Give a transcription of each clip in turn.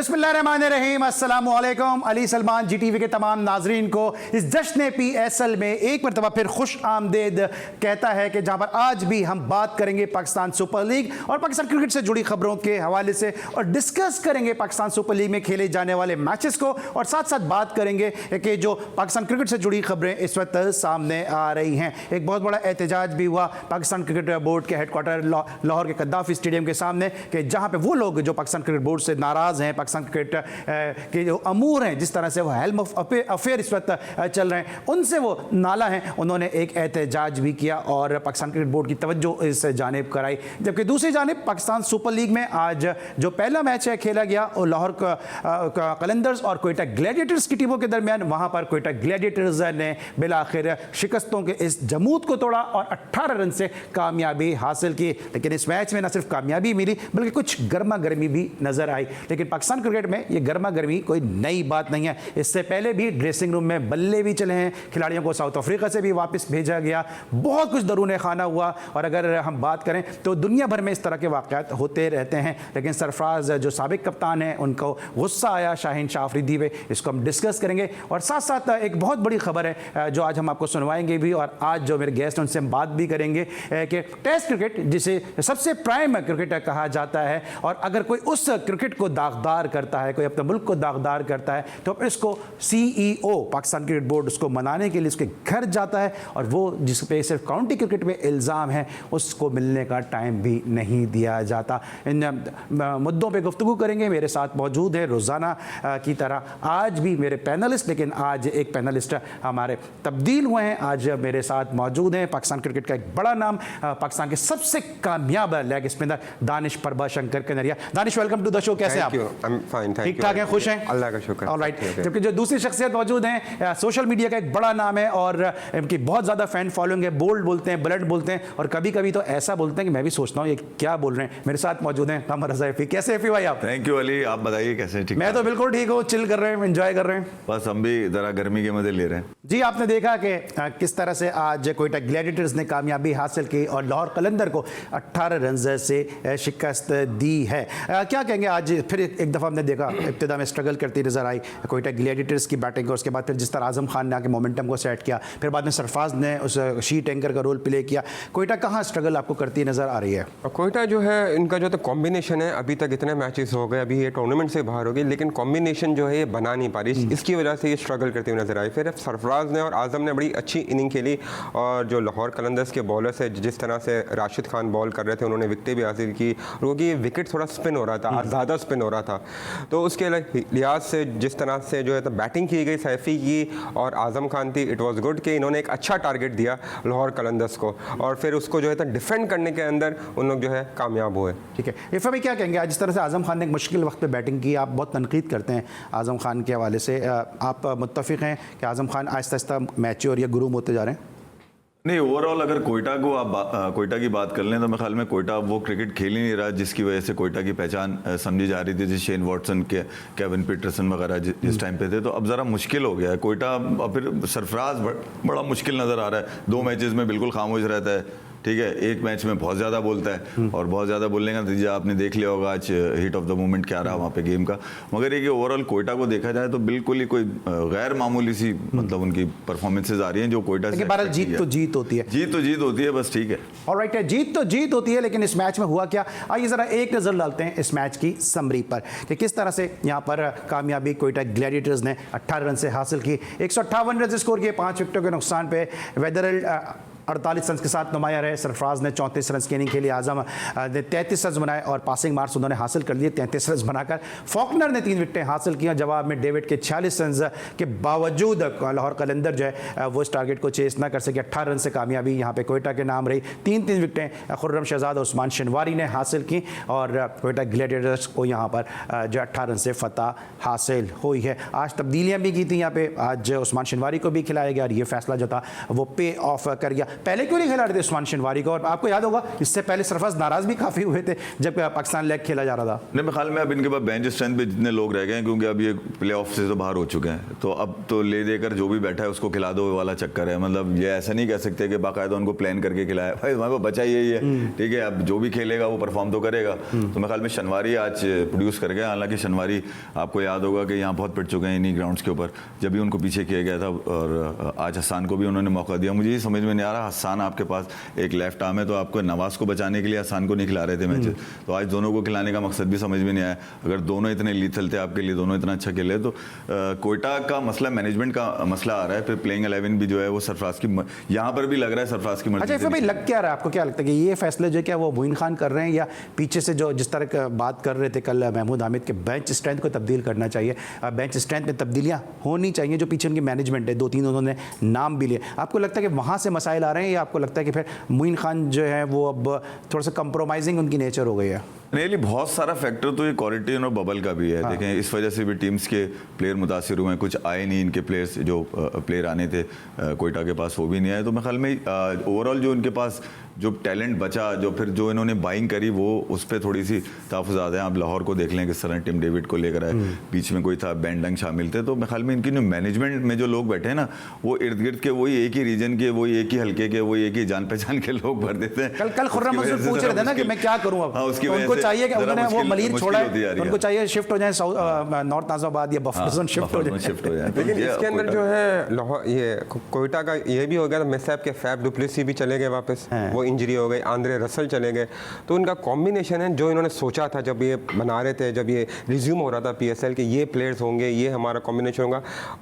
बिस्मिल्लाहिर्रहमानिर्रहीम, अस्सलामु अलैकुम। अली सलमान GTV के तमाम नाजरीन को इस जश्न PSL में एक मरतबा फिर खुश आमदेद कहता है कि जहाँ पर आज भी हम बात करेंगे पाकिस्तान सुपर लीग और पाकिस्तान क्रिकेट से जुड़ी खबरों के हवाले से और डिस्कस करेंगे पाकिस्तान सुपर लीग में खेले जाने वाले मैचेस को और साथ साथ बात करेंगे कि जो पाकिस्तान क्रिकेट से जुड़ी खबरें इस वक्त सामने आ रही हैं। एक बहुत बड़ा एहतजाज भी हुआ पाकिस्तान क्रिकेट बोर्ड के हेडक्वार्टर लाहौर के कद्दाफी स्टेडियम के सामने कि जहाँ पर वो लोग जो पाकिस्तान क्रिकेट बोर्ड से नाराज़ हैं, पाकिस्तान क्रिकेट के जो अमूर हैं, जिस तरह से वो हेल्म ऑफ अफेयर इस वक्त चल रहे हैं, उनसे वो नाला हैं। उन्होंने एक एहतजाज भी किया और पाकिस्तान क्रिकेट बोर्ड की तवज्जो इस जानिब कराई। जबकि दूसरी जानिब पाकिस्तान सुपर लीग में आज जो पहला मैच है खेला गया और लाहौर कलंदर्स और कोयटा ग्लैडिएटर्स की टीमों के दरमियान, वहाँ पर कोयटा ग्लैडिएटर्स ने बिलाखिर शिकस्तों के इस जमूत को तोड़ा और 18 रन से कामयाबी हासिल की। लेकिन इस मैच में न सिर्फ कामयाबी मिली बल्कि कुछ गर्मा गर्मी भी नजर आई। लेकिन पाकिस्तान क्रिकेट में ये गर्मा गर्मी कोई नई बात नहीं है। इससे पहले भी ड्रेसिंग रूम में बल्ले भी चले हैं, खिलाड़ियों को साउथ अफ्रीका से भी वापस भेजा गया, बहुत कुछ दरूने खाना हुआ। और अगर हम बात करें तो दुनिया भर में इस तरह के वाक़यात होते रहते हैं। लेकिन सरफराज जो साबिक कप्तान हैं, उनको गुस्सा आया शाहीन शाह अफरीदी पे, इसको हम डिस्कस करेंगे। और साथ साथ एक बहुत बड़ी खबर है जो आज हम आपको सुनवाएंगे भी और आज जो मेरे गेस्ट हैं उनसे हम बात भी करेंगे कि टेस्ट क्रिकेट जिसे सबसे प्राइम क्रिकेट कहा जाता है, और अगर कोई उस क्रिकेट को दागदार करता है, कोई अपने मुल्क को दागदार करता है, तो इसको CEO पाकिस्तान क्रिकेट बोर्ड उसको मनाने के लिए उसके घर जाता है और वो जिस पे सिर्फ काउंटी क्रिकेट में इल्ज़ाम है उसको मिलने का टाइम भी नहीं दिया जाता। इन मुद्दों पे गुफ्तगू करेंगे। मेरे साथ मौजूद है रोज़ाना की तरह आज भी मेरे पैनलिस्ट, लेकिन आज एक पैनलिस्ट हमारे तब्दील हुए हैं। आज मेरे साथ मौजूद हैं पाकिस्तान क्रिकेट का एक बड़ा नाम, पाकिस्तान के सबसे कामयाब leg spinner Danish Prabhashankar Kaneria. Danish, welcome to the show. कैसे आप? ठीक ठाक हैं, खुश हैं? अल्लाह का शुक्र। ऑलराइट। जबकि जो दूसरी शख्सियत मौजूद हैं, सोशल मीडिया का एक बड़ा नाम है और इनकी बहुत ज़्यादा फैन फॉलोइंग है, बोल्ड बोलते हैं, ब्लड बोलते हैं और कभी कभी तो ऐसा बोलते हैं कि मैं भी सोचता हूँ ये क्या बोल रहे हैं। मेरे साथ मौजूद हैं कमर रज़ा एफी। कैसे एफी भाई आप? थैंक यू अली, आप बताइए कैसे? ठीक, मैं तो बिल्कुल ठीक हूँ, चिल कर रहे हैं, एंजॉय कर रहे हैं। बस हम भी ज़रा गर्मी के मज़े ले रहे हैं। जी, आपने देखा कि किस तरह से आज कोयटा ग्लैडिएटर्स ने कामयाबी हासिल की और लाहौर कलंदर को 18 रन से शिकस्त दी है। क्या कहेंगे? आज फिर एक दफ़ा हमने देखा इब्तिदा में स्ट्रगल करती नजर आई कोयटा ग्लैडिएटर्स की बैटिंग, और उसके बाद फिर जिस तरह आजम खान ने आके मोमेंटम को सेट किया, फिर बाद में सरफराज ने उस शीट एंकर का रोल प्ले किया। कोयटा कहाँ स्ट्रगल आपको करती नजर आ रही है? कोयटा जो है, इनका जो तो कॉम्बिनेशन है, अभी तक इतने मैचेस हो गए, अभी ये टूर्नामेंट से बाहर हो गई, लेकिन कॉम्बिनेशन जो है ये बना नहीं पा रही, इसकी वजह से ये स्ट्रगल करती हुई नजर आई। फिर सरफराज ने और आजम ने बड़ी अच्छी इनिंग खेली और जो लाहौर कलंदर्स के बॉलर्स है, जिस तरह से राशिद खान बॉल कर रहे थे, उन्होंने विकेटें भी हासिल की, क्योंकि विकेट थोड़ा स्पिन हो रहा था, ज़्यादा स्पिन हो रहा था। तो उसके लिहाज से जिस तरह से जो है तो बैटिंग की गई सैफी की और आजम खान थी, इट वाज गुड कि इन्होंने एक अच्छा टारगेट दिया लाहौर कलंदर्स को और फिर उसको जो है तो डिफेंड करने के अंदर उन लोग जो है कामयाब हुए। ठीक है, इफ़ा भाई क्या कहेंगे? आज जिस तरह से आजम खान ने एक मुश्किल वक्त पे बैटिंग की, आप बहुत तनकीद करते हैं आजम खान के हवाले से, आप मुत्तफ़िक़ हैं कि आजम खान आहिस्ता आहिस्ता मैच्योर या गुरूम होते जा रहे हैं? नहीं, ओवरऑल अगर कोयटा को आप कोयटा की बात कर लें तो मेरे ख्याल में कोयटा वो क्रिकेट खेल ही नहीं रहा जिसकी वजह से कोयटा की पहचान समझी जा रही थी। जैसे शेन वॉटसन के, केविन पीटरसन वगैरह जिस टाइम पे थे, तो अब ज़रा मुश्किल हो गया है कोयटा। फिर सरफराज बड़ा मुश्किल नज़र आ रहा है, 2 मैचेस में बिल्कुल खामोश रहता है। ठीक है, एक मैच में बहुत ज़्यादा बोलता है और बहुत ज़्यादा बोलने का नतीजा आपने देख लिया होगा आज हिट ऑफ द मोमेंट क्या रहा वहाँ पे गेम का। मगर ये कि ओवरऑल कोयटा को देखा जाए तो बिल्कुल ही कोई गैर मामूली सी मतलब उनकी परफॉर्मेंसेज आ रही हैं जो कोयटा से। जीत तो जीत होती है, जीत तो जीत होती है, बस ठीक है। ऑलराइट है, जीत तो जीत होती है, लेकिन इस मैच में हुआ क्या? आइए ज़रा एक नज़र डालते हैं इस मैच की समरी पर कि किस तरह से यहाँ पर कामयाबी कोयटा ग्लैडिएटर्स ने 18 रन से हासिल की। 158 रन स्कोर किए, 5 विकेटों के नुकसान पे। वेदरल 48 रन के साथ नुमाया रहे। सरफराज ने 34 रन की इनिंग खेली, आजम ने 33 रन बनाए और पासिंग मार्क्स उन्होंने हासिल कर लिए 33 रन बनाकर। फॉकनर ने 3 विकेटें हासिल की। जवाब में डेविड के 46 रन के बावजूद लाहौर कलंदर जो है वो इस टारगेट को चेस ना कर सके। 18 रन से कामयाबी यहाँ पे कोयटा के नाम रही। 3 विकेटें खुर्रम शहजाद और उस्मान शनवारी ने हासिल की और कोयटा ग्लैडिएटर्स को यहाँ पर जो 18 रन से फतह हासिल हुई है। आज तब्दीलियाँ भी की थी यहाँ पे, आज उस्मान शनवारी को भी खिलाया गया और ये फैसला जो था वो पे ऑफ कर गया। पहले क्यों नहीं खिला रहे थे उस्मान शनवारी को? और आपको याद होगा इससे पहले सरफराज नाराज भी काफ़ी हुए थे जब पाकिस्तान लेग खेला जा रहा था। नहीं, मेरे ख्याल में अब इनके पास बेंच स्ट्रेंथ पे जितने लोग रह गए हैं, क्योंकि अब ये प्ले ऑफ से तो बाहर हो चुके हैं, तो अब तो ले देकर जो भी बैठा है उसको खिला दो वाला चक्कर है। मतलब ये ऐसा नहीं कह सकते कि बाकायदा उनको प्लान करके खिलाया, भाई हमारे को बचा यही है, ठीक है, अब जो भी खेलेगा वो परफॉर्म तो करेगा। तो मेरे ख्याल में शनवारी आज प्रोड्यूस कर गया। हालांकि शनवारी आपको याद होगा कि यहाँ बहुत पिट चुके हैं इन्हीं ग्राउंड्स के ऊपर, जब भी उनको पीछे किया गया था, और आज हसान को भी उन्होंने मौका दिया। मुझे ये समझ में नहीं आ रहा, हसान आपके पास एक लेफ्ट आर्म है, तो आपको नवाज को बचाने के लिए हसान को नहीं खिला रहे थे मैचेस, तो आज दोनों को खिलाने का मकसद भी समझ में नहीं आया। अगर दोनों इतने लीथल थे आपके लिए, दोनों इतना अच्छा खेले, तो कोयटा का मसला मैनेजमेंट का मसला आ रहा है। फिर प्लेइंग 11 भी जो है वो सरफराज की, यहाँ पर भी लग रहा है सरफराज की मर्जी। अच्छा, फिर भाई लग क्या रहा है आपको? क्या लगता है कि ये फैसले जो क्या वो मोइन खान कर रहे हैं, या पीछे से जो जिस तरह का बात कर रहे थे कल महमूद हामिद के बेंच स्ट्रेंथ को तब्दील करना चाहिए, बेंच स्ट्रेंथ में तब्दीलियाँ होनी चाहिए, जो पीछे उनकी मैनेजमेंट है, 2-3 उन्होंने नाम भी लिए, आपको लगता है कि वहाँ से मसाइल आ रहे हैं, या आपको लगता है कि फिर मोइन खान जो है वो अब थोड़ा सा कंप्रोमाइजिंग उनकी नेचर हो गई है? नहीं, बहुत सारा फैक्टर तो ये क्वालिटी और बबल का भी है। हाँ। देखें, इस वजह से भी टीम्स के प्लेयर मुतासिर हुए हैं, कुछ आए नहीं इनके प्लेयर्स, जो प्लेयर आने थे कोयटा के पास वो भी नहीं आए। तो मेरे ख्याल में ओवरऑल जो इनके पास जो टैलेंट बचा, जो फिर जो इन्होंने बाइंग करी, वो उस पर थोड़ी सी तहफ़्फ़ुज़ात है। आप लाहौर को देख लें किस तरह टिम डेविड को लेकर आए, बीच में कोई था बैंडंग शामिल थे। तो मेरे ख्याल में इनकी जो मैनेजमेंट में जो लोग बैठे हैं ना, वो इर्द गिर्द के वही एक ही रीजन के, वही एक ही हल्के के, वही एक ही जान पहचान के लोग भर देते हैं। कल खुर्रम मंसूर पूछ रहे थे ना कि मैं क्या करूं अब। उसकी उनको चाहिए कि उन्होंने वो मलीर छोड़ा है, उनको चाहिए शिफ्ट हो जाए नॉर्थ नाजिबाबाद या बफर शिफ्ट हो जाए। लेकिन इसके अंदर जो है लाहौर, ये कोयटा का ये भी हो गया, मिसहैप के फैफ डुप्लेसी भी चले गए वापस, वो इंजरी हो गई, आंद्रे रसल चले गए। तो उनका कॉम्बिनेशन है जो इन्होंने सोचा था जब ये बना रहे थे, जब ये रिज्यूम हो रहा था PSL के, ये प्लेयर्स होंगे, ये हमारा कॉम्बिनेशन होगा,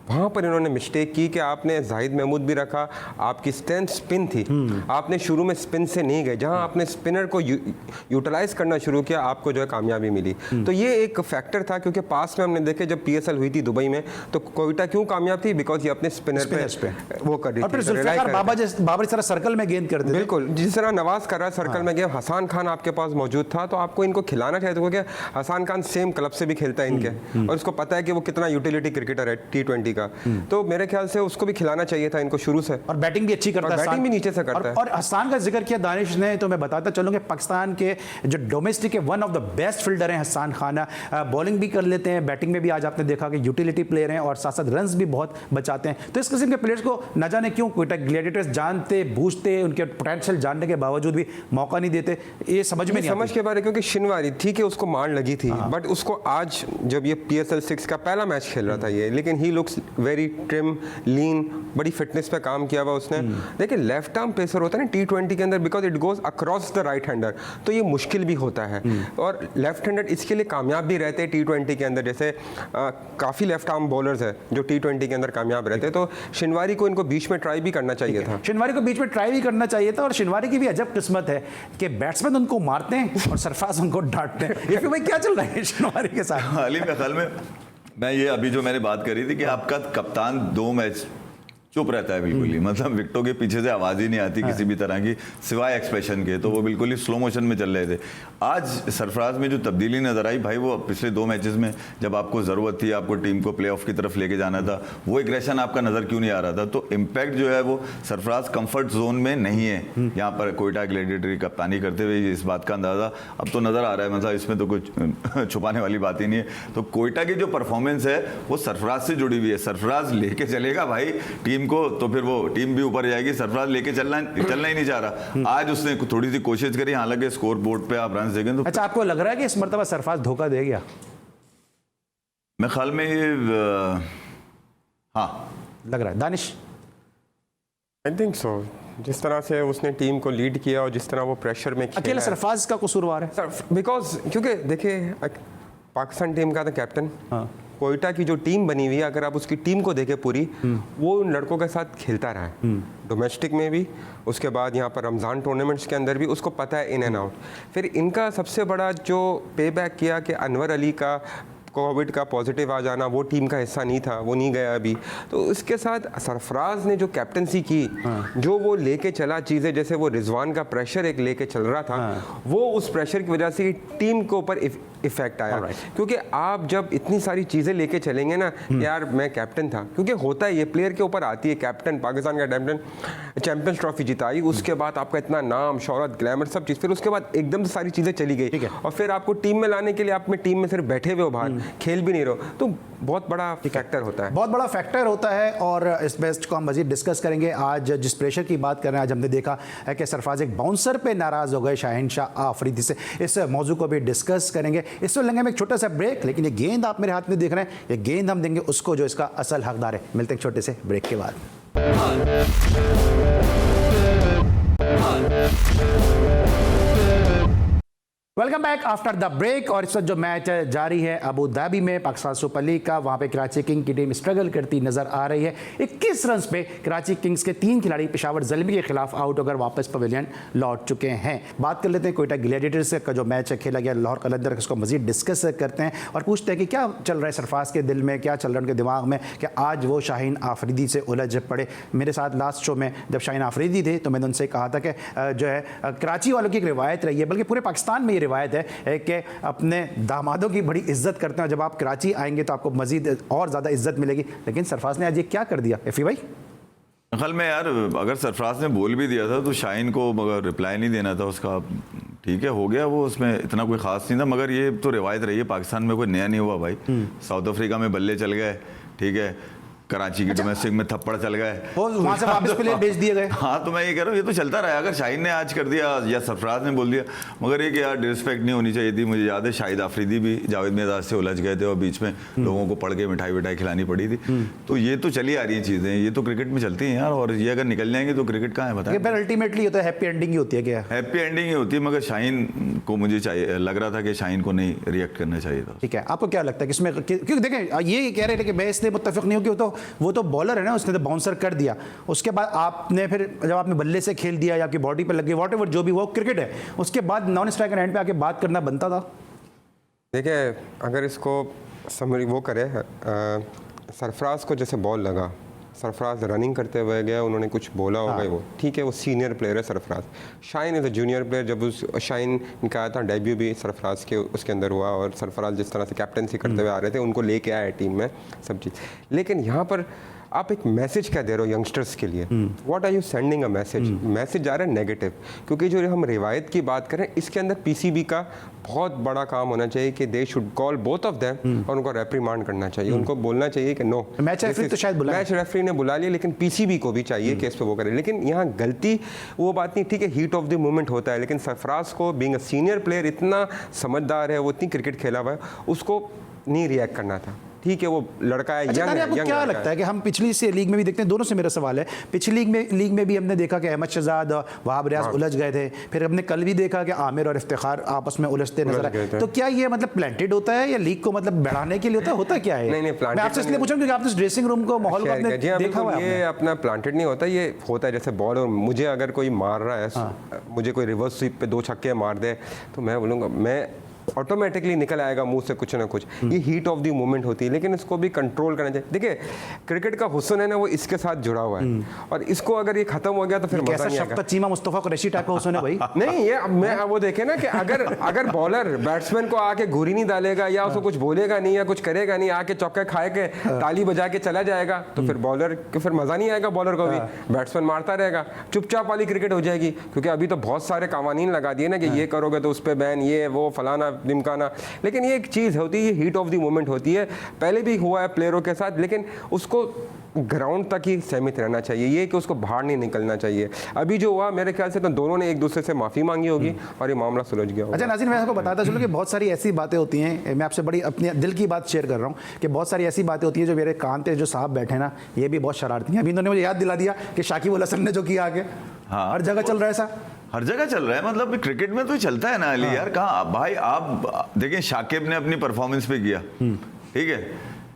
वहाँ पर इन्होंने मिस्टेक की कि आपने जाहिद महमूद भी रखा, आपकी स्ट्रेंथ स्पिन थी, आपने शुरू में स्पिन से नहीं गए, जहाँ आपने स्पिनर को यूटिलाइज करना शुरू किया, आपको जो है कामयाबी मिली। तो ये एक फैक्टर था, क्योंकि पास में हमने देखे जब PSL हुई थी दुबई में, तो कोयटा क्यों कामयाब थी? बिकॉज ये अपने स्पिनर पे वो कर रही थी, बाबर इस तरह सर्कल में गेंद करते थे। बिल्कुल, जिस तरह नवाज कर रहा है सर्कल में गेम। हसान खान आपके पास मौजूद था, तो आपको इनको खिलाना चाहिए था, क्योंकि हसान खान सेम क्लब से भी खेलता है इनके, और उसको पता है कि वो कितना यूटिलिटी क्रिकेटर है T20 का। तो मेरे ख्याल से उसको भी खिलाना चाहिए था इनको शुरू से, और बैटिंग भी अच्छी करता है, बैटिंग भी नीचे से करता है। और हसान का जिक्र किया दानिश ने, तो मैं बताता चलूँ कि पाकिस्तान के जो domestic one of the best fielder हैं हसान खान, बॉलिंग भी कर लेते हैं, बैटिंग में भी आज आपने देखा कि यूटिलिटी प्लेयर हैं, और साथ साथ रन्स भी बहुत बचाते हैं। तो इस किस्म के प्लेयर्स को न जाने क्यों कोयटा ग्लैडिएटर्स जानते बूझते, उनके पोटेंशियल जानने के बावजूद भी मौका नहीं देते, ये समझ में नहीं समझ के बारे, क्योंकि शनवारी ठीक है उसको मार लगी थी, बट उसको आज जब ये PSL 6 का पहला मैच खेल रहा था ये, लेकिन ही लुक्स वेरी ट्रिम, लीन, बड़ी फिटनेस पे काम किया हुआ उसने। देखिए, लेफ्ट आर्म पेसर होता है ना T20 के अंदर, because it goes across the right hander, तो ये मुश्किल भी होता है, और लेफ्ट हैंडर इसके लिए कामयाब भी रहते हैं T20 के अंदर। जैसे काफ़ी लेफ्ट आर्म बॉलर्स है जो T20 के अंदर कामयाब रहते हैं, तो शनवारी को इनको बीच में ट्राई भी करना चाहिए था, शनवारी को बीच में ट्राई भी करना चाहिए था। और शनवारी की भी अजब किस्मत है कि बैट्समैन उनको मारते हैं और सरफराज उनको डांटते हैं। ये भाई क्या चल रहा है शनवारी के साथ? हाल ही में ख्याल में मैं ये अभी जो मैंने बात करी थी कि आपका कप्तान 2 मैच चुप रहता है बिल्कुल ही, मतलब विकेटों के पीछे से आवाज़ ही नहीं आती किसी भी तरह की सिवाय एक्सप्रेशन के, तो वो बिल्कुल ही स्लो मोशन में चल रहे थे। आज सरफराज में जो तब्दीली नजर आई भाई, वो पिछले 2 मैचेस में जब आपको ज़रूरत थी, आपको टीम को प्लेऑफ की तरफ लेके जाना था, वो एग्रेशन आपका नज़र क्यों नहीं आ रहा था? तो इम्पैक्ट जो है वो सरफराज कंफर्ट जोन में नहीं है। यहाँ पर कोयटा ग्लैडिएटर की कप्तानी करते हुए इस बात का अंदाज़ा अब तो नज़र आ रहा है, मतलब इसमें तो कुछ छुपाने वाली बात ही नहीं है। तो कोयटा की जो परफॉर्मेंस है वो सरफराज से जुड़ी हुई है, सरफराज लेके चलेगा भाई टीम को, तो फिर वो टीम भी ऊपर जाएगी। सरफराज लेके चलना ही नहीं चाह रहा। आज उसने थोड़ी सी कोशिश करी, हालांकि स्कोर बोर्ड पे आप रन देखें तो। अच्छा, आपको लग रहा है कि इस मर्तबा सरफराज धोखा दे गया? मैं ख्याल में हाँ लग रहा है। दानिश? आई थिंक सो, जिस तरह से उसने टीम को लीड किया और जिस तरह वो प्रेशर में अकेला सरफराज का कसूरवार है, बिकॉज क्योंकि देखिए पाकिस्तान टीम का था कैप्टन, कोयटा की जो टीम बनी हुई है, अगर आप उसकी टीम को देखें पूरी, वो उन लड़कों के साथ खेलता रहा है, डोमेस्टिक में भी, उसके बाद यहाँ पर रमज़ान टूर्नामेंट्स के अंदर भी, उसको पता है इन एंड आउट। फिर इनका सबसे बड़ा जो पे बैक किया कि अनवर अली का कोविड का पॉजिटिव आ जाना, वो टीम का हिस्सा नहीं था, वो नहीं गया अभी। तो इसके साथ सरफराज ने जो कैप्टनसी की, जो वो लेके चला चीज़ें, जैसे वो रिजवान का प्रेशर एक लेके चल रहा था, वो उस प्रेशर की वजह से टीम के ऊपर इफेक्ट आया। क्योंकि आप जब इतनी सारी चीज़ें लेके चलेंगे ना, यार मैं कैप्टन था, क्योंकि होता है ये प्लेयर के ऊपर आती है, कैप्टन पाकिस्तान का कैप्टन चैंपियंस ट्रॉफी जिताई, उसके बाद आपका इतना नाम शोहरत ग्लैमर सब चीज़, फिर उसके बाद एकदम से सारी चीज़ें चली गई, और फिर आपको टीम में लाने के लिए आप में टीम में सिर्फ बैठे हुए हो, बाहर खेल भी नहीं रहो, तो बहुत बड़ा फैक्टर होता है, बहुत बड़ा फैक्टर होता है। और इस बेस्ट को हम मजीद डिस्कस करेंगे। आज जिस प्रेशर की बात कर रहे हैं, आज हमने देखा है कि सरफराज एक बाउंसर पे नाराज हो गए शाहीन शाह आफरीदी से। इस मौजू को भी डिस्कस करेंगे। इस वक्त लेंगे हम एक छोटा सा ब्रेक, लेकिन ये गेंद आप मेरे हाथ में देख रहे हैं, ये गेंद हम देंगे उसको जो इसका असल हकदार है। मिलते हैं छोटे से ब्रेक के बाद। Welcome back after the break. और इस वक्त जो मैच जारी है अबू धाबी में पाकिस्तान सुपर लीग का, वहाँ पे कराची किंग की टीम स्ट्रगल करती नजर आ रही है। 21 रन पे कराची किंग्स के 3 खिलाड़ी पेशावर ज़ल्मी के खिलाफ आउट होकर वापस पवेलियन लौट चुके हैं। बात कर लेते हैं कोयटा ग्लैडिएटर्स का जो मैच खेला गया लाहौर कलंदर, उसको मजीद डिस्कस करते हैं और पूछते हैं कि क्या चल रहा है सरफराज के दिल में, क्या चल रहा है उनके दिमाग में कि आज वो शाहीन आफरीदी से उलझ पड़े। मेरे साथ लास्ट शो में जब शाहीन आफरीदी थे तो मैंने उनसे कहा था कि जो है कराची वालों की एक रिवायत रही है, बल्कि पूरे पाकिस्तान में रिवायत है कि अपने दामादों की बड़ी इज्जत करते हैं, जब आप कराची आएंगे तो आपको मजीद और ज़्यादा इज्जत मिलेगी। लेकिन सरफराज ने आज ये क्या कर दिया एफी भाई? ख्याल में यार अगर सरफराज ने बोल भी दिया था तो शाहीन को मगर रिप्लाई नहीं देना था उसका, ठीक है हो गया वो, उसमें इतना कोई खास नहीं था। मगर ये तो रिवायत रही है पाकिस्तान में, कोई नया नहीं हुआ भाई। साउथ अफ्रीका में बल्ले चल गए, ठीक है, कराची की डोमेस्टिक में थप्पड़ चल गए, वहां से वापस प्लेयर भेज दिए गए। हाँ तो मैं ये कह रहा हूँ ये तो चलता रहा। अगर शाहीन ने आज कर दिया या सरफराज ने बोल दिया, मगर एक यार डिसरिस्पेक्ट नहीं होनी चाहिए थी। मुझे याद है शाहिद आफरीदी भी जावेद मियादाद से उलझ गए थे और बीच में लोगों को पढ़ के मिठाई विठाई खिलानी पड़ी थी। तो ये तो चली आ रही हैं चीज़ें, ये तो क्रिकेट में चलती हैं यार, और ये अगर निकल जाएंगे तो क्रिकेट कहाँ है बताएं। फिर अल्टीमेटली होता है हैप्पी एंडिंग ही होती है। क्या हैप्पी एंडिंग ही होती है, मगर शाहीन को मुझे चाहिए लग रहा था कि शाहीन को नहीं रिएक्ट करना चाहिए था। ठीक है, आपको क्या लगता है कि इसमें, क्योंकि देखें ये कह रहे थे कि मैं इसलिए मुत्तफिक नहीं हूँ कि वो तो बॉलर है ना, उसने तो बाउंसर कर दिया, उसके बाद आपने फिर जब आपने बल्ले से खेल दिया या आपकी बॉडी पर लग गई, वॉट एवर जो भी वो क्रिकेट है, उसके बाद नॉन स्ट्राइकर एंड पे आके बात करना बनता था। देखिए अगर इसको समरी वो करे, सरफराज को जैसे बॉल लगा, सरफराज रनिंग करते हुए गया, उन्होंने कुछ बोला होगा, वो ठीक है, वो सीनियर प्लेयर है Sarfaraz. Shaheen is a junior player. जब उस शाहीन इनका आया था डेब्यू भी सरफराज के उसके अंदर हुआ, और सरफराज जिस तरह से कैप्टनसी करते हुए आ रहे थे, उनको लेके आए टीम में सब चीज़। लेकिन यहाँ पर आप एक मैसेज क्या दे रहे हो यंगस्टर्स के लिए? What are you sending a message? Message जा रहा है नेगेटिव, क्योंकि जो हम रिवायत की बात करें, इसके अंदर पीसीबी का बहुत बड़ा काम होना चाहिए कि they should call both of them और उनको रेप्रीमांड करना चाहिए, उनको बोलना चाहिए कि नो। मैच रेफरी तो शायद बुला, मैच रेफरी ने बुला लिया, लेकिन पीसीबी को भी चाहिए कि इस पे वो करे। लेकिन यहाँ गलती वो बात नहीं, ठीक है, हीट ऑफ द मोमेंट होता है, लेकिन सरफराज को बीइंग अ सीनियर प्लेयर, इतना समझदार है, वो इतनी क्रिकेट खेला हुआ है, उसको नहीं रिएक्ट करना था। ठीक है, वो लड़का है, अच्छा, आपको क्या लगता है कि हम पिछली से लीग में भी देखते हैं, दोनों से मेरा सवाल है, पिछली लीग में भी हमने देखा कि अहमद शहजाद और वहाब रियाज उलझ गए थे, फिर हमने कल भी देखा कि आमिर और इफ्तिखार आपस में उलझते नजर आए। तो क्या ये मतलब प्लांटेड होता है या लीग को मतलब बढ़ाने के लिए होता क्या है? नहीं, मैं आपसे इसलिए पूछा क्योंकि आपने ड्रेसिंग रूम को माहौल को आपने देखा हुआ है। ये अपना प्लांटेड नहीं होता, ये होता है जैसे बॉल, और मुझे अगर कोई मार रहा है, मुझे कोई रिवर्स स्वीप पे 2 छक्के मार दे, तो मैं बोलूँगा, मैं ऑटोमेटिकली निकल आएगा मुंह से कुछ ना कुछ। ये हीट ऑफ द मोमेंट होती है, लेकिन इसको भी कंट्रोल करना चाहिए। देखिए क्रिकेट का हुस्न है ना, वो इसके साथ जुड़ा हुआ है, और इसको अगर ये खत्म हो गया तो फिर मजा नहीं आएगा। चीमा मुस्तफा कुरैशी टाइप का हुस्न है भाई। नहीं, ये मैं वो देखे ना कि अगर बॉलर बैट्समैन को आके घूरी नहीं डालेगा या उसको कुछ बोलेगा नहीं या कुछ करेगा नहीं, आके चौके खाए के ताली बजा के चला जाएगा, तो फिर बॉलर को फिर मजा नहीं आएगा, बॉलर को भी। बैट्समैन मारता रहेगा, चुपचाप वाली क्रिकेट हो जाएगी। क्योंकि अभी तो बहुत सारे कानून लगा दिए ना कि ये करोगे तो उस पर बैन, ये वो फलाना ढिमकाना। लेकिन ये एक चीज़ होती है, हीट ऑफ द मोमेंट होती है, पहले भी हुआ है प्लेयरों के साथ, लेकिन उसको ग्राउंड तक ही सीमित रहना चाहिए, ये कि उसको बाहर नहीं निकलना चाहिए। अभी जो हुआ मेरे ख्याल से तो दोनों ने एक दूसरे से माफ़ी मांगी होगी और ये मामला सुलझ गया होगा। अच्छा नाज़रीन, मैं आपको बताता चलूँ कि बहुत सारी ऐसी बातें होती हैं, मैं आपसे बड़ी अपने दिल की बात शेयर कर रहा हूँ कि बहुत सारी ऐसी बातें होती हैं जो मेरे कान पे जो साहब बैठे ना, ये भी बहुत शरारती हैं। अभी इन्होंने मुझे याद दिला दिया कि शाकिब अल हसन ने जो किया आगे, हर जगह चल रहा है ऐसा, हर जगह चल रहा है। मतलब क्रिकेट में तो चलता है ना अली यार, कहाँ भाई आप देखें, शाकिब ने अपनी परफॉर्मेंस पे किया, ठीक है,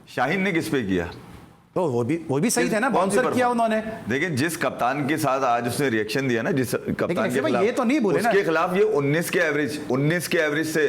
शाहीन ने किस पे किया? तो वो भी सही थे ना, बाउंसर किया उन्होंने। देखिए जिस कप्तान के साथ आज उसने रिएक्शन दिया ना, जिस कप्तान के खिलाफ, ये तो नहीं बोले ना, उसके खिलाफ ये 19 के एवरेज से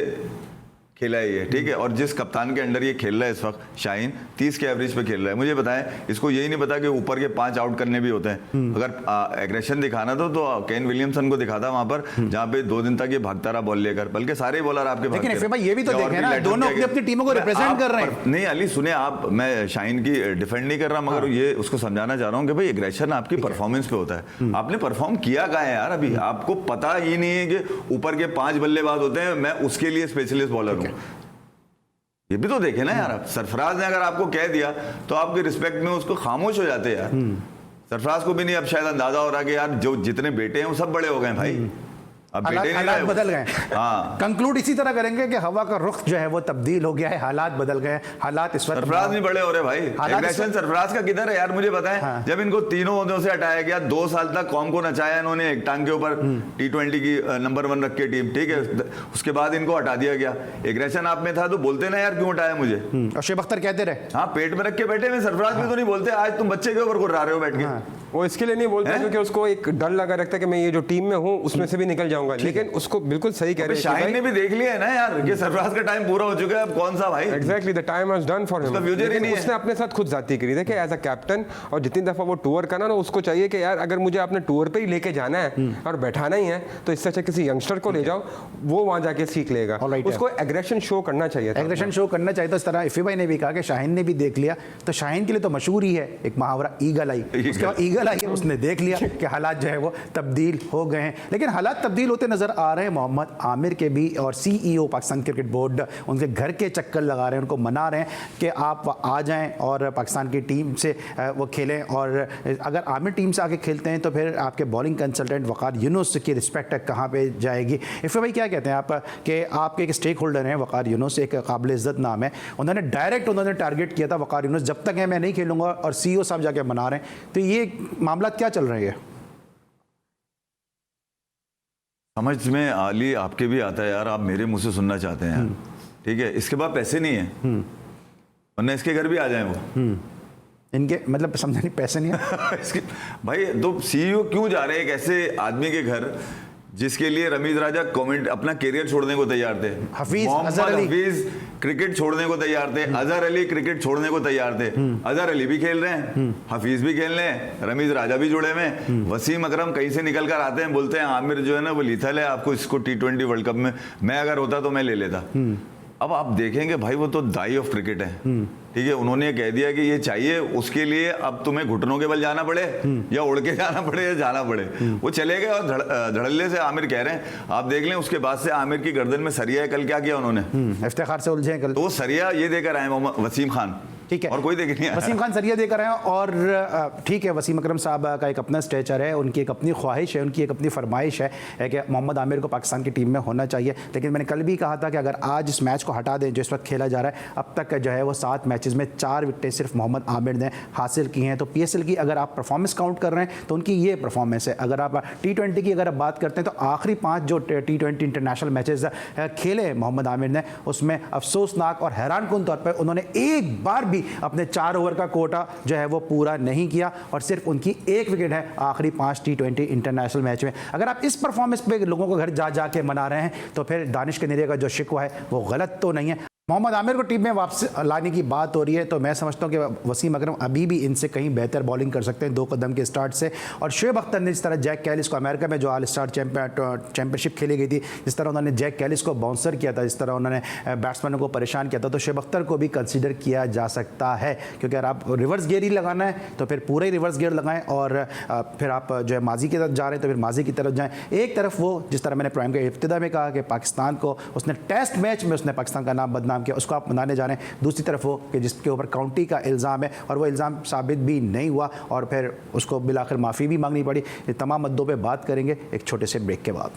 खेला है ये, ठीक है। और जिस कप्तान के अंडर ये खेल रहा है इस वक्त शाहीन 30 के एवरेज पे खेल रहा है। मुझे बताएं, इसको यही नहीं पता कि ऊपर के 5 आउट करने भी होते हैं। अगर एग्रेशन दिखाना तो केन विलियमसन को दिखाता वहां पर, जहां पे 2 दिन तक ये भागता रहा बॉल लेकर, बल्कि सारे बॉलर आपके लेकिन एफए भाई ये भी तो देखें ना, दोनों अपनी टीमों को रिप्रेजेंट कर रहे हैं। नहीं अली सुने आप, मैं शाहीन की डिफेंड नहीं कर रहा, मगर ये उसको समझाना चाह रहा हूँ कि भाई एग्रेशन आपकी परफॉर्मेंस पे होता है। आपने परफॉर्म किया कहाँ है यार? अभी आपको पता ही नहीं है कि ऊपर के 5 बल्लेबाज होते हैं, मैं उसके लिए स्पेशलिस्ट बॉलर हूँ। ये भी तो देखे ना यार आप। सरफराज ने अगर आपको कह दिया तो आपकी रिस्पेक्ट में उसको खामोश हो जाते यार। सरफराज को भी नहीं अब शायद अंदाजा हो रहा कि यार जो जितने बेटे हैं वो सब बड़े हो गए भाई, अब बेटे नहीं हालात रहे। बदल गए। हाँ, कंक्लूड इसी तरह करेंगे कि हवा का रुख जो है वो तब्दील हो गया है, हालात बदल गए, हालात इस वक्त सरफराज नहीं बड़े हो रहे भाई। एग्रेशन सरफराज का किधर है यार? मुझे बताएं। हाँ। जब इनको तीनों ओहदों से हटाया गया, 2 साल तक कौम को नचाया इन्होंने एक टांग के ऊपर, T20 की नंबर 1 रख के टीम, ठीक है। उसके बाद इनको हटा दिया गया। एग्रेशन आप में था तो बोलते ना यार क्यों हटाया मुझे। और शुएब अख्तर कहते रहे हाँ, पेट में रख के बैठे में सरफराज भी तो नहीं बोलते। आज तुम बच्चे के ऊपर गुर्रा रहे हो बैठ के। वो इसके लिए नहीं बोलते क्योंकि उसको एक डर लगा रखता है कि मैं ये जो टीम में हूँ उसमें से भी निकल जाऊंगा। लेकिन उसको बिल्कुल सही कह रहे हैं शाहीन ने भी देख लिया है ना यार कि सरफराज का टाइम पूरा हो चुका है, अब कौन सा भाई। Exactly the time has done for him. उसका फ्यूचर ही नहीं है। उसने अपने साथ खुद जाती करी। देखिए एज अ कैप्टन, और जितनी दफा वो टूर करना ना, उसको चाहिए कि यार अगर मुझे अपने टूर पे ही लेके जाना है और बैठाना ही है तो इससे अच्छा किसी यंगस्टर को ले जाओ, वो वहां जाके सीख लेगा। उसको एग्रेशन शो करना चाहिए, एग्रेशन शो करना चाहिए। तो इस तरह इफी भाई ने भी कहा कि शाहीन ने भी देख लिया, तो शाहीन के लिए तो मशहूर ही है एक मुहावरा ईगल आई। उसके बाद ईगल आई है, उसने देख लिया कि हालात जो है वो तब्दील हो गए हैं। लेकिन हालात तब्दील होते नजर आ रहे हैं मोहम्मद आमिर के भी, और सीईओ पाकिस्तान क्रिकेट बोर्ड उनके घर के चक्कर लगा रहे हैं, उनको मना रहे हैं कि आप आ जाएं और पाकिस्तान की टीम से वो खेलें। और अगर आमिर टीम से आके खेलते हैं तो फिर आपके बॉलिंग कंसल्टेंट वक़ार यूनुस की रिस्पेक्ट कहाँ पे जाएगी? इफ़े भाई क्या कहते हैं आप कि आपके एक स्टेक होल्डर हैं वक़ार यूनुस, एक काबिल इज़्ज़त नाम है, उन्होंने डायरेक्ट टारगेट किया था वक़ार यूनुस, जब तक है मैं नहीं खेलूंगा, और सीईओ साहब जाके मना रहे हैं। तो ये मामला क्या चल रहे हैं? समझ में आली आपके भी आता है यार, आप मेरे मुंह से सुनना चाहते हैं यार, ठीक है। इसके बाद पैसे नहीं है, वरना इसके घर भी आ जाए वो। इनके मतलब समझा नहीं, पैसे नहीं है। इसके भाई तो सीईओ क्यों जा रहे हैं एक ऐसे आदमी के घर जिसके लिए रमीज राजा कमेंट अपना कैरियर छोड़ने को तैयार थे, हफीज क्रिकेट छोड़ने को तैयार थे, अजहर अली क्रिकेट छोड़ने को तैयार थे। अजहर अली भी खेल रहे हैं, हफीज भी खेल रहे हैं, रमीज राजा भी जुड़े हुए हैं, वसीम अकरम कहीं से निकल कर आते हैं, बोलते हैं आमिर जो है ना वो लीथल है, आपको इसको T20 वर्ल्ड कप में, मैं अगर होता तो मैं ले लेता। अब आप देखेंगे भाई वो तो दाई ऑफ क्रिकेट है, ठीक है। उन्होंने कह दिया कि ये चाहिए, उसके लिए अब तुम्हें घुटनों के बल जाना पड़े या उड़ के जाना पड़े या जाना पड़े। वो चले गए और धड़ल्ले से आमिर कह रहे हैं, आप देख लें उसके बाद से आमिर की गर्दन में सरिया है। कल क्या किया उन्होंने? इफ्तिखार से उलझे कल। तो वो सरिया ये देकर आए मोहम्मद वसीम खान, ठीक है, और कोई देख नहीं आया। वसीम खान सरिया देकर आए। और ठीक है, वसीम अकरम साहब का एक अपना स्टेचर है, उनकी एक अपनी ख्वाहिश है, उनकी एक अपनी फरमाइश है कि मोहम्मद आमिर को पाकिस्तान की टीम में होना चाहिए। लेकिन मैंने कल भी कहा था कि अगर आज इस मैच को हटा दें जो इस वक्त खेला जा रहा है, अब तक जो है वो 7 मैचेस में 4 विकेटें सिर्फ मोहम्मद आमिर ने हासिल की हैं। तो PSL की अगर आप परफॉर्मेंस काउंट कर रहे हैं तो उनकी ये परफॉर्मेंस है। अगर आप T20 की अगर आप बात करते हैं तो आखिरी 5 जो T20 इंटरनेशनल मैचेस खेले मोहम्मद आमिर ने, उसमें अफसोसनाक और हैरानकुन तौर पर उन्होंने एक बार भी अपने 4 ओवर का कोटा जो है वो पूरा नहीं किया, और सिर्फ उनकी 1 विकेट है आखिरी 5 T20 इंटरनेशनल मैच में। अगर आप इस परफॉर्मेंस पे लोगों को घर जा के मना रहे हैं तो फिर दानिश कनेरिया का जो शिकवा है वो गलत तो नहीं है। मोहम्मद आमिर को टीम में वापस लाने की बात हो रही है, तो मैं समझता हूं कि वसीम अकरम अभी भी इनसे कहीं बेहतर बॉलिंग कर सकते हैं 2 कदम के स्टार्ट से। और शुएब अख्तर ने जिस तरह जैक कैलिस को अमेरिका में जो ऑल स्टार चैंपियनशिप खेली गई थी, जिस तरह उन्होंने जैक कैलिस को बाउंसर किया था, जिस तरह उन्होंने बैट्समैनों को परेशान किया था, तो शुएब अख्तर को भी कंसिडर किया जा सकता है। क्योंकि अगर आप रिवर्स गियर ही लगाना है तो फिर पूरा ही रिवर्स गियर लगाएं, और फिर आप जो है माजी की तरफ जा रहे हैं तो फिर माजी की तरफ जाएँ। एक तरफ वो जिस तरह मैंने प्राइम के इब्तिदा में कहा कि पाकिस्तान को उसने टेस्ट मैच में उसने पाकिस्तान का नाम बदनाम किया, उसको आप मनाने जा रहे हैं। दूसरी तरफ वो कि जिसके ऊपर काउंटी का इल्ज़ाम है और वो इल्ज़ाम साबित भी नहीं हुआ, और फिर उसको बिलाखिर माफ़ी भी मांगनी पड़ी। ये तमाम मुद्दों पे बात करेंगे एक छोटे से ब्रेक के बाद।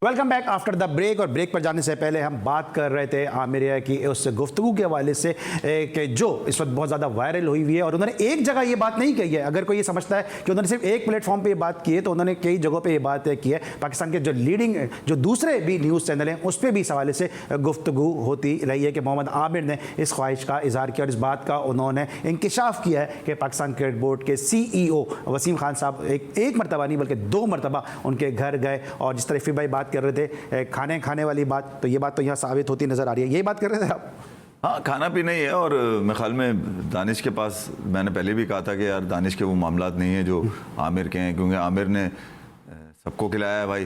Welcome back after the break. और ब्रेक पर जाने से पहले हम बात कर रहे थे आमिर की उस गुफ्तगू के हवाले से कि जो इस वक्त बहुत ज़्यादा वायरल हुई हुई है, और उन्होंने एक जगह ये बात नहीं कही है। अगर कोई ये समझता है कि उन्होंने सिर्फ एक प्लेटफॉर्म पे ये बात की है, तो उन्होंने कई जगहों पे ये बात की है। पाकिस्तान के जो लीडिंग जो दूसरे भी न्यूज़ चैनल हैं उस पर भी इस हवाले से गुफ्तगू होती रही है कि मोहम्मद आमिर ने इस ख्वाहिश का इजहार किया और इस बात का उन्होंने इंकिशाफ किया है कि पाकिस्तान क्रिकेट बोर्ड के CEO वसीम खान साहब एक मरतबा नहीं बल्कि 2 मरतबा उनके घर गए। और जिस तरह भाई बात कर रहे थे खाने वाली बात, तो ये बात तो यहाँ साबित होती नजर आ रही है। यही बात कर रहे थे आप? हाँ, खाना पीना ही है। और मेरे ख्याल में दानिश के पास, मैंने पहले भी कहा था कि यार दानिश के वो मामलात नहीं है जो आमिर के हैं, क्योंकि आमिर ने सबको खिलाया है भाई,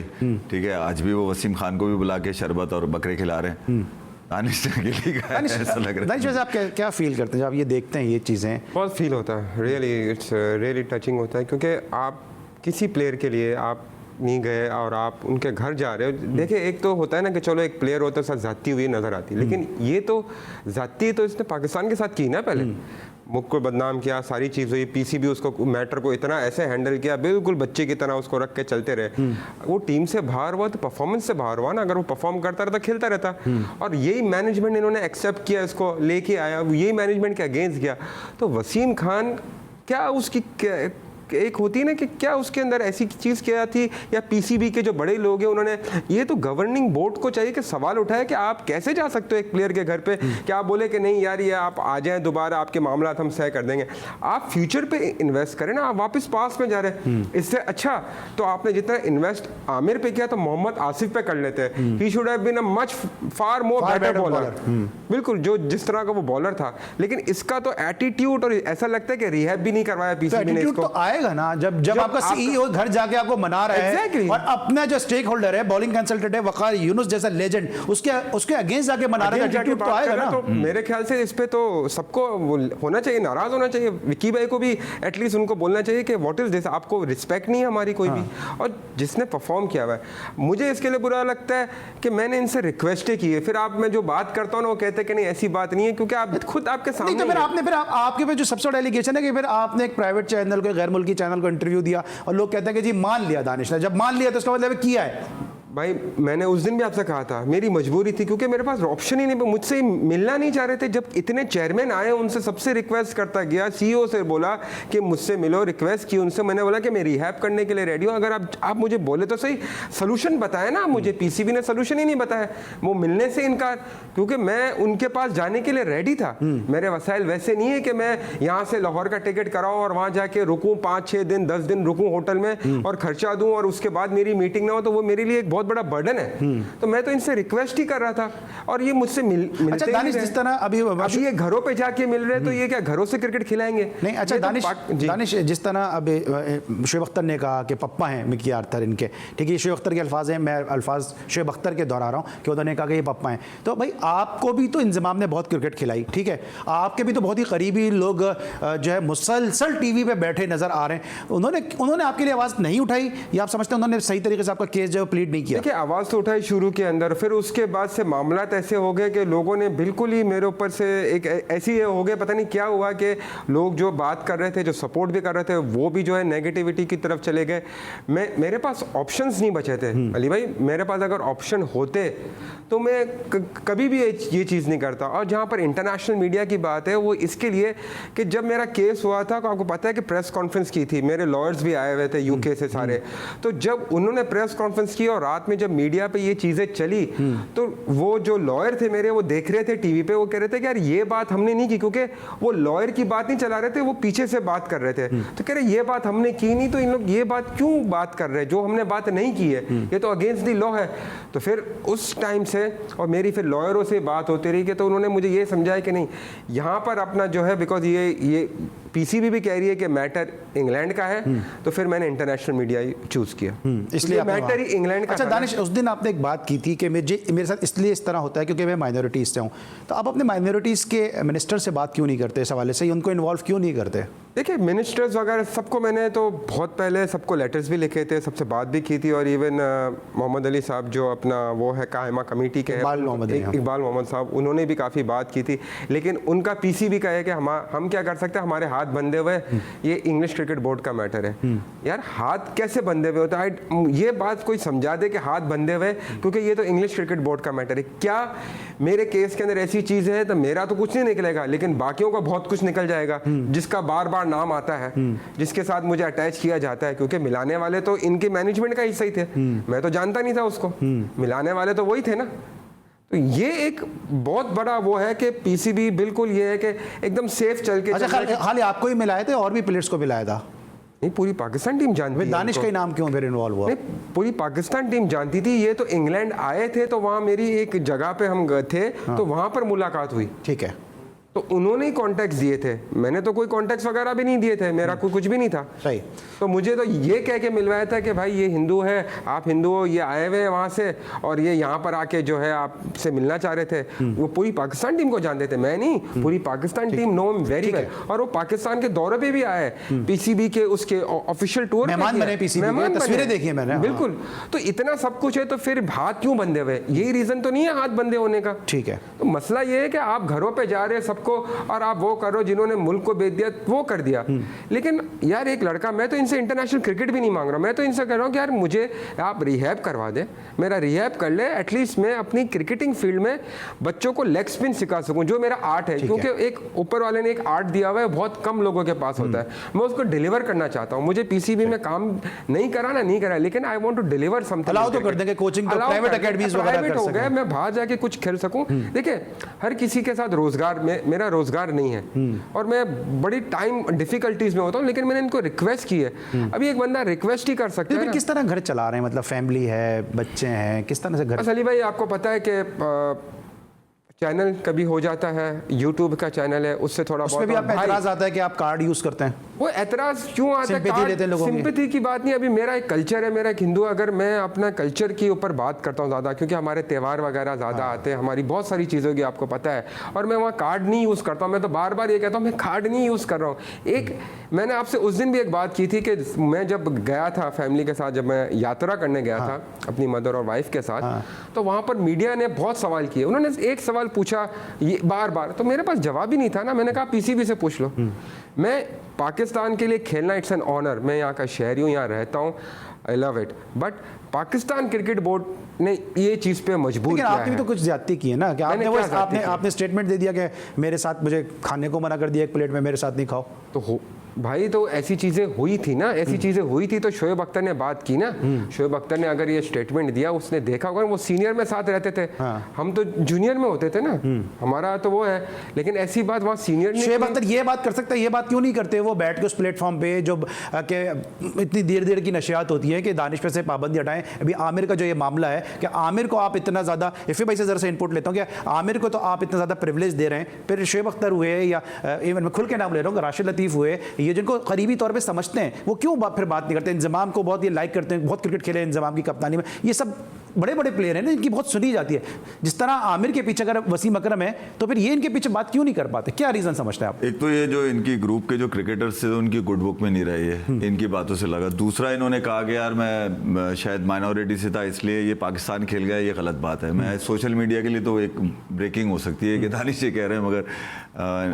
ठीक है। आज भी वो वसीम खान को भी बुला के शरबत और बकरे खिला रहे हैं। दानिश ने अकेले खाया है, ऐसा लग रहा है। दानिश, आप क्या फील करते हैं जब आप ये देखते हैं ये चीज़ें? बहुत फील होता है, रियली इट्स रियली टचिंग होता है, क्योंकि आप किसी प्लेयर के लिए आप नहीं गए और आप उनके घर जा रहे हो। देखिए, एक तो होता है ना कि चलो एक प्लेयर होता है साथ जाती हुई नजर आती, लेकिन ये तो जाती तो इसने पाकिस्तान के साथ की ना। पहले मुल्क को बदनाम किया, सारी चीज़ हुई, PCB उसको मैटर को इतना ऐसे हैंडल किया, बिल्कुल बच्चे की तरह उसको रख के चलते रहे। वो टीम से बाहर हुआ तो परफॉर्मेंस से बाहर हुआ ना। अगर वो परफॉर्म करता रहता, खेलता रहता, और यही मैनेजमेंट इन्होंने एक्सेप्ट किया, इसको लेके आया, यही मैनेजमेंट के अगेंस्ट गया। तो वसीम खान क्या उसकी एक होती है ना कि क्या उसके अंदर ऐसी चीज़ क्या थी, या PCB के जो बड़े लोग हैं उन्होंने, ये तो गवर्निंग बोर्ड को चाहिए कि सवाल उठाए कि आप कैसे जा सकते हो एक प्लेयर के घर पे, क्या आप बोले कि नहीं यार ये आप आ जाएं दोबारा, आपके मामला हम सह कर देंगे। आप फ्यूचर पे इन्वेस्ट करें ना, आप वापस पास में जा रहे हैं। इससे अच्छा तो आपने जितना इन्वेस्ट आमिर पे किया तो मोहम्मद आसिफ पे कर लेते हैं। He should have been a much far more better bowler, बिल्कुल, जो जिस तरह का वो बॉलर था। लेकिन इसका तो एटीट्यूड, और ऐसा लगता है कि रिहैब भी नहीं करवाया PCB ने इसको। ना जब आपका CEO घर जाके आपको मना रहा है, और अपना जो स्टेक होल्डर है, बॉलिंग कंसल्टेंट है वकार यूनुस जैसा लेजेंड, उसके अगेंस्ट जाके मना रहा है, एटीट्यूड तो आएगा ना। तो मेरे ख्याल से इस पे तो सबको होना चाहिए, नाराज होना चाहिए। विकी भाई को भी एटलीस्ट उनको बोलना चाहिए कि व्हाट इज दिस, आपको रिस्पेक्ट नहीं है हमारी कोई भी। और जिसने परफॉर्म किया हुआ है, मुझे इसके लिए बुरा लगता है कि मैंने इनसे रिक्वेस्ट की है, फिर आप मैं जो बात करता हूँ ना वो कहते हैं कि नहीं ऐसी बात नहीं है, क्योंकि आप खुद आपके सामने। तो फिर आपके पे जो सबसे बड़ा एलिगेशन है कि फिर आपने एक प्राइवेट चैनल को, गैर मुल्की चैनल को इंटरव्यू दिया और लोग कहते हैं कि जी मान लिया दानिश ने। जब मान लिया तो इसका मतलब किया है। भाई मैंने उस दिन भी आपसे कहा था, मेरी मजबूरी थी, क्योंकि मेरे पास ऑप्शन ही नहीं, मुझसे मिलना नहीं चाह रहे थे। जब इतने चेयरमैन आए, उनसे सबसे रिक्वेस्ट करता गया, CEO से बोला कि मुझसे मिलो, रिक्वेस्ट की उनसे, मैंने बोला कि मैं रिहैब करने के लिए रेडी हूँ, अगर आप मुझे बोले तो सही, सोल्यूशन बताए ना मुझे। PCB ने सोल्यूशन ही नहीं बताया, वो मिलने से इनकार, क्योंकि मैं उनके पास जाने के लिए रेडी था। मेरे वसाइल वैसे नहीं है कि मैं यहाँ से लाहौर का टिकट कराऊँ और वहाँ जाके रुकूँ 5-6 दिन 10 दिन रुकूँ होटल में और खर्चा दूँ, और उसके बाद मेरी मीटिंग ना हो, तो वो मेरे लिए एक बहुत बड़ा बर्डन है। तो मैं तो इनसे रिक्वेस्ट ही कर रहा था, और ये मुझसे मिलते अच्छा दानिश, जिस तरह अभी ये घरों पे जाके मिल रहे, तो ये क्या घरों से क्रिकेट खिलाएंगे? नहीं। अच्छा दानिश, जिस तरह अभी शोएब अख्तर ने कहा कि पप्पा हैं मिकी आर्थर इनके, ठीक है, शोएब अख्तर के अल्फाज हैं, मैं अल्फाज शोएब अख्तर के दोहरा रहा हूँ कि उन्होंने कहा कि ये पप्पा हैं। तो भाई आपको भी तो इंजमाम ने बहुत क्रिकेट खिलाई, ठीक है, आपके भी तो बहुत ही करीबी लोग जो है मुसलसल TV पे बैठे नजर आ रहे हैं, उन्होंने आपके लिए आवाज़ नहीं उठाई, या आप समझते हैं उन्होंने सही तरीके से आपका केस जो प्लीड नहीं किया? आवाज़ तो उठाई शुरू के अंदर, फिर उसके बाद से मामला ऐसे हो गए कि लोगों ने बिल्कुल ही मेरे ऊपर से एक ऐसी हो गए, पता नहीं क्या हुआ कि लोग जो बात कर रहे थे, जो सपोर्ट भी कर रहे थे, वो भी जो है नेगेटिविटी की तरफ चले गए। मेरे पास ऑप्शंस नहीं बचे थे अली भाई, मेरे पास अगर ऑप्शन होते तो मैं कभी भी ये चीज़ नहीं करता। और जहाँ पर इंटरनेशनल मीडिया की बात है, वो इसके लिए कि जब मेरा केस हुआ था, तो आपको पता है कि प्रेस कॉन्फ्रेंस की थी, मेरे लॉयर्स भी आए हुए थे UK से सारे। तो जब उन्होंने प्रेस कॉन्फ्रेंस की और रात में जब मीडिया पे ये चीजें चली, तो वो जो लॉयर थे मेरे, वो देख रहे थे TV पे, वो कह रहे थे कि यार ये बात हमने नहीं की, क्योंकि वो लॉयर की बात नहीं चला रहे थे, वो पीछे से बात कर रहे थे। तो कह रहे ये बात हमने की नहीं, तो इन लोग ये बात क्यों बात कर रहे हैं, जो हमने बात नहीं की है, ये तो अगेंस्ट द लॉ है। तो फिर उस टाइम से और मेरी फिर लॉयरों से बात होती रही कि तो उन्होंने मुझे ये समझाया कि नहीं, यहाँ पर अपना जो है, बिकॉज ये PCB भी कह रही है कि मैटर इंग्लैंड का है, तो फिर मैंने इंटरनेशनल मीडिया चूज किया, इसलिए मैटर ही इंग्लैंड का। अच्छा दानिश, उस दिन आपने एक बात की थी कि मेरे साथ इसलिए इस तरह होता है क्योंकि मैं माइनॉरिटीज़ से हूँ, तो आप अपने माइनॉरिटीज़ के मिनिस्टर से बात क्यों नहीं करते इस हवाले से, उनको इन्वॉल्व क्यों नहीं करते? देखिए मिनिस्टर्स वगैरह सबको मैंने तो बहुत पहले सबको लेटर्स भी लिखे थे, सबसे बात भी की थी, और इवन मोहम्मद अली साहब जो अपना वो है कायमा कमेटी के इकबाल मोहम्मद साहब, उन्होंने भी काफ़ी बात की थी, लेकिन उनका पीसीबी का है कि हम क्या कर सकते हैं, हमारे हाथ बंधे हुए, ये इंग्लिश क्रिकेट बोर्ड का मैटर है। यार हाथ कैसे बंधे हुए होता है, ये बात कोई समझा दे कि हाथ बंधे हुए, क्योंकि ये तो इंग्लिश क्रिकेट बोर्ड का मैटर है। क्या मेरे केस के अंदर ऐसी चीज़ है तो मेरा तो कुछ नहीं निकलेगा, लेकिन बाकियों का बहुत कुछ निकल जाएगा, जिसका बार बार नाम आता है, जिसके साथ मुझे अटैच किया जाता है, क्योंकि मिलाने वाले तो इनके मैनेजमेंट का हिस्सा ही थे, मैं तो जानता नहीं था उसको, मिलाने वाले तो वही थे ना। तो ये एक बहुत बड़ा वो है कि पीसीबी बिल्कुल ये है कि एकदम सेफ चल के। अच्छा, खाली आपको ही मिलाए थे और भी प्लेयर्स को मिलाया था? नहीं, पूरी पाकिस्तान टीम जानती है। दानिश का नाम क्यों फिर इन्वॉल्व हुआ? नहीं, पूरी पाकिस्तान टीम जानती थी। ये तो इंग्लैंड आए थे तो वहाँ मेरी एक जगह पे हम गए थे, तो वहाँ पर मुलाकात हुई। ठीक है, तो उन्होंने ही कॉन्टैक्ट्स दिए थे, मैंने तो कोई कॉन्टैक्ट्स वगैरह भी नहीं दिए थे, मेरा कोई कुछ भी नहीं था। सही। तो मुझे तो ये कह के मिलवाया था कि भाई ये हिंदू है, आप हिंदू हो, ये आए हुए हैं वहाँ से और ये यहाँ पर आके जो है आपसे मिलना चाह रहे थे। वो पूरी पाकिस्तान टीम को जानते थे, मैं नहीं, पूरी Pakistan team know very well. और वो पाकिस्तान के दौरे पे भी आए, पीसीबी के उसके ऑफिशियल टूर मेहमान बने, पीसीबी के तस्वीरें देखी है मैंने। बिल्कुल। तो इतना सब कुछ है तो फिर हाथ क्यों बंधे हुए? यही रीजन तो नहीं है हाथ बंधे होने का। ठीक है। तो मसला ये है कि आप घरों पे जा रहे हैं सबको, और आप वो करो जिन्होंने मुल्क को बेच दिया वो कर दिया। लेकिन यार एक लड़का, मैं तो इनसे इंटरनेशनल क्रिकेट भी नहीं मांग रहा, मैं तो इनसे कह रहा हूँ कि यार मुझे आप रिहैब करवा दे, मेरा रिहैब कर ले, एटलीस्ट मैं अपनी क्रिकेटिंग फील्ड में बच्चों को लेग स्पिन सिखा सकूं, जो मेरा आर्ट है। क्योंकि एक ऊपर वाले ने एक आर्ट दिया हुआ है, बहुत कम लोगों के पास होता है, मैं उसको डिलीवर करना चाहता हूँ। मुझे पीसीबी में काम नहीं करा, लेकिन I want to deliver something. Allow तो कर देंगे, कोचिंग तो प्राइवेट एकेडमीज वगैरह कर हो गया, मैं बाहर जाके कुछ खेल सकूं। देखिए हर किसी के साथ रोजगार में, मेरा रोजगार नहीं है और मैं बड़ी टाइम डिफिकल्टीज में होता हूँ, लेकिन मैंने इनको रिक्वेस्ट की है। अभी एक बंदा रिक्वेस्ट ही कर सकता है। किस तरह घर चला रहे हैं, मतलब फैमिली है, बच्चे हैं, किस तरह से घर? अली भाई आपको पता है कि चैनल कभी हो जाता है, यूट्यूब का चैनल है, उससे थोड़ा बहुत भी आप एतराज आता है कि आप कार्ड यूज करते हैं। वो एतराज क्यों आता है? सिंपैथी की बात नहीं, अभी मेरा एक कल्चर है, मेरा एक हिंदू, अगर मैं अपना कल्चर के ऊपर बात करता हूँ ज़्यादा, क्योंकि हमारे त्यौहार वगैरह ज़्यादा आते हैं, हमारी बहुत सारी चीज़ों की आपको पता है, और मैं वहाँ कार्ड नहीं यूज़ करता हूँ। मैं तो बार बार ये कहता हूँ मैं कार्ड नहीं यूज़ कर रहा हूँ। एक मैंने आपसे उस दिन भी एक बात की थी कि मैं जब गया था फैमिली के साथ, जब मैं यात्रा करने गया था अपनी मदर और वाइफ के साथ, तो वहाँ पर मीडिया ने बहुत सवाल किए। उन्होंने एक सवाल पूछा ये बार बार, तो मेरे पास जवाब ही नहीं था ना। मैंने कहा पीसीबी से पूछ लो। मैं पाकिस्तान के लिए खेलना इट्स एन ऑनर, मैं यहाँ का शहरी हूँ, यहाँ रहता हूँ, I love it, but Pakistan cricket board ने ये चीज़ पे मजबूर किया है। आपने भी तो कुछ ज्यादती की है ना, कि आपने स्टेटमेंट दे दिया कि मेरे साथ, मुझे खाने को मना कर दिया एक प्लेट में, मेरे साथ नहीं खाओ। तो भाई तो ऐसी चीज़ें हुई थी ना, ऐसी चीज़ें हुई थी तो शोएब अख्तर ने बात की ना। शोएब अख्तर ने अगर ये स्टेटमेंट दिया, उसने देखा होगा, वो सीनियर में साथ रहते थे, हम तो जूनियर में होते थे ना, हमारा तो वो है। लेकिन ऐसी बात वहाँ सीनियर ने, शोएब अख्तर ये बात कर सकता है, ये बात क्यों नहीं करते? वो बैठ के उस प्लेटफॉर्म पे जो कि इतनी देर की नशियात होती है कि दानिश पे से पाबंदी हटाएं। अभी आमिर का जो ये मामला है कि आमिर को आप इतना ज़्यादा, इफ़ी भाई से ज़रा से इनपुट लेता हूँ कि आमिर को तो आप इतना ज़्यादा प्रिविलेज दे रहे हैं, फिर शोएब अख्तर हुए या इवन मैं खुल के नाम ले रहा हूँ, राशिद लतीफ़ हुए, ये जिनको करीबी तौर पे समझते हैं, वो क्यों फिर बात नहीं करते? इंजमाम को बहुत ये लाइक करते हैं, बहुत क्रिकेट खेले इंजमाम की कप्तानी में, ये सब बड़े बड़े प्लेयर हैं ना, इनकी बहुत सुनी जाती है। जिस तरह आमिर के पीछे अगर वसीम अकरम है, तो फिर ये इनके पीछे बात क्यों नहीं कर पाते? क्या रीजन समझते हैं आप? एक तो ये जो इनकी ग्रुप के जो क्रिकेटर्स थे, उनकी गुड बुक में नहीं रही है, इनकी बातों से लगा। दूसरा, इन्होंने कहा कि यार मैं शायद माइनॉरिटी से था इसलिए ये पाकिस्तान खेल गया, ये गलत बात है। मैं सोशल मीडिया के लिए तो एक ब्रेकिंग हो सकती है कि दानिश ये कह रहे हैं, मगर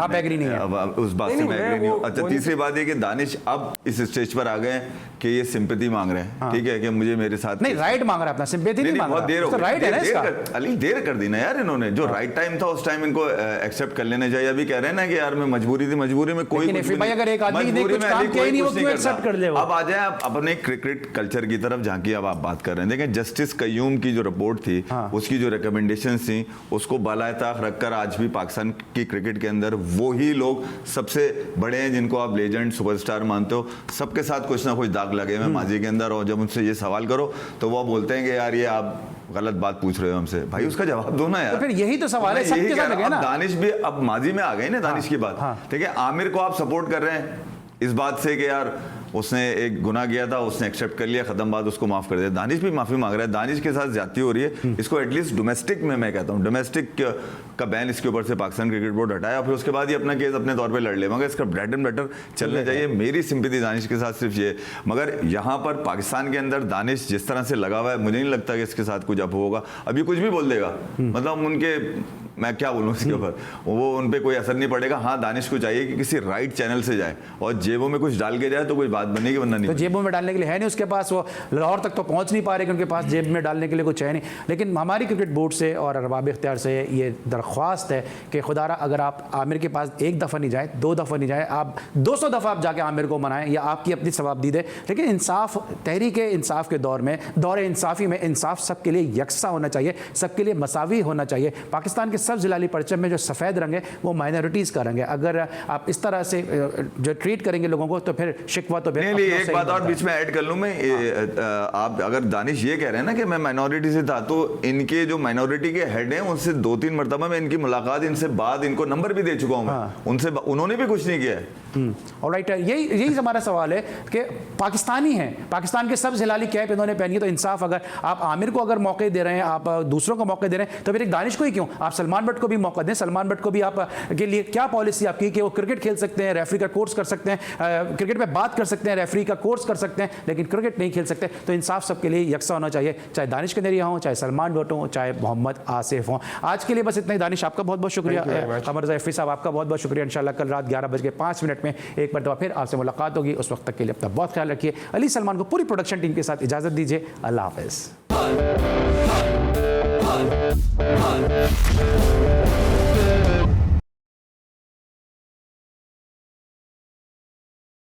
आप एग्री नहीं है उस बात से? मैं एग्री नहीं हूँ। अच्छा, तीसरी बात ये कि दानिश अब इस स्टेज पर आ गए हैं कि ये सिंपैथी मांग रहे हैं। ठीक है कि मुझे मेरे साथ नहीं, राइट मांग रहा है अपना, सिंपैथी नहीं मांग रहा। देर हो गई, देर कर दी ना यार इन्होंने। जो राइट टाइम था उस टाइम इनको एक्सेप्ट कर लेना चाहिए। अभी कह रहे हैं ना कि यार मैं मजबूरी थी, मजबूरी में कोई अगर एक आदमी ने कुछ काम किया ही नहीं, वो क्यों एक्सेप्ट कर ले? अब आ जाए आप अपने क्रिकेट कल्चर की तरफ, जहाँ की अब आप बात कर रहे हैं। देखें, जस्टिस कयूम की जो रिपोर्ट थी, उसकी जो रिकमेंडेशंस थी, उसको बालाए-ताक रखकर आज भी पाकिस्तान की क्रिकेट के अंदर वही लोग सबसे बड़े हैं जिनको आप लेजेंड सुपरस्टार मानते हो, सबके साथ कुछ ना कुछ दाग लगे हुए माजी के अंदर। और जब उनसे ये सवाल करो तो वो बोलते हैं कि यार ये आप गलत बात पूछ रहे हो हमसे। भाई उसका जवाब दो ना यार। तो फिर यही तो सवाल है, सबके साथ लगे ना। दानिश भी अब माजी में आ गए ना, दानिश की बात। ठीक है, आमिर को आप सपोर्ट कर रहे हैं इस बात से कि यार उसने एक गुनाह किया था, उसने एक्सेप्ट कर लिया, खत्म बात, उसको माफ कर दिया। दानिश भी माफी मांग रहा है, दानिश के साथ ज्यादती हो रही है, इसको एटलीस्ट डोमेस्टिक में, मैं कहता हूँ डोमेस्टिक का बैन इसके ऊपर से पाकिस्तान क्रिकेट बोर्ड हटाया, फिर उसके बाद ही अपना केस अपने तौर पे लड़ ले, मगर इसका ब्रेड एंड बटर चलना चाहिए। मेरी सिंपैथी दानिश के साथ सिर्फ ये, मगर यहाँ पर पाकिस्तान के अंदर दानिश जिस तरह से लगा हुआ है, मुझे नहीं लगता कि इसके साथ कुछ अब होगा। अभी कुछ भी बोल देगा, मतलब उनके, मैं क्या बोलूँ इसके ऊपर, वो उन पर कोई असर नहीं पड़ेगा। हाँ, दानिश को चाहिए कि किसी राइट चैनल से जाए और जेबों में कुछ डाल के जाए तो कोई बात बनेगी, वरना नहीं। तो जेबों में डालने के लिए है नहीं उसके पास, वो लाहौर तक तो पहुंच नहीं पा रहे कि उनके पास जेब में डालने के लिए कुछ है नहीं। लेकिन हमारी क्रिकेट बोर्ड से और अरबाब इख्तियार से ये दरख्वास्त है कि खुदारा अगर आप आमिर के पास एक दफ़ा नहीं जाए, 2 दफ़ा नहीं जाए, आप 200 दफ़ा आप जाके आमिर को मनाएं या आपकी अपनी सवाबदीद है, लेकिन इंसाफ, तहरीक इंसाफ के दौर में, दौर इंसाफी में इंसाफ सबके लिए यकसा होना चाहिए, सबके लिए मसावी होना चाहिए। पाकिस्तान के सब जिलाली परचम में जो सफ़ेद रंग है वो माइनॉरिटीज़ का रंग है। अगर आप इस तरह से जो ट्रीट करेंगे लोगों को तो फिर शिकवा तो नहीं, एक बात और बीच में ऐड कर लूं मैं, आप अगर दानिश ये कह रहे हैं ना कि मैं माइनॉरिटी से था, तो इनके जो माइनॉरिटी के हेड हैं उनसे 2-3 मरतबा मैं इनकी मुलाकात, इनसे बाद इनको नंबर भी दे चुका हूं मैं, उनसे उन्होंने भी कुछ नहीं किया है। ऑलराइट, यही हमारा सवाल है कि पाकिस्तानी हैं, पाकिस्तान के सब जिलाली कैप इन्होंने पहनी है, तो इंसाफ, अगर आप आमिर को अगर मौके दे रहे हैं, आप दूसरों को मौके दे रहे हैं, तो फिर एक दानिश को ही क्यों? आप सलमान बट को भी मौका दें। सलमान बट को भी आप के लिए क्या पॉलिसी आपकी कि वो क्रिकेट खेल सकते हैं, रेफरी का कोर्स कर सकते हैं, क्रिकेट में बात कर सकते हैं, रेफरी का कोर्स कर सकते हैं, लेकिन क्रिकेट नहीं खेल सकते। तो इंसाफ सबके लिए यकसा होना चाहिए, चाहे दानिश कनेरिया हो, चाहे सलमान बट हो, चाहे मोहम्मद आसिफ हो। आज के लिए बस इतना ही। दानिश आपका बहुत बहुत शुक्रिया, कमर ज़ैफ़ी साहब आपका बहुत बहुत शुक्रिया। इंशाल्लाह कल रात 11:05 में एक मरतबा फिर आपसे मुलाकात होगी। उस वक्त तक के लिए अपना बहुत ख्याल रखिए। अली सलमान को पूरी प्रोडक्शन टीम के साथ इजाज़त दीजिए। अल्लाह हाफ़िज़।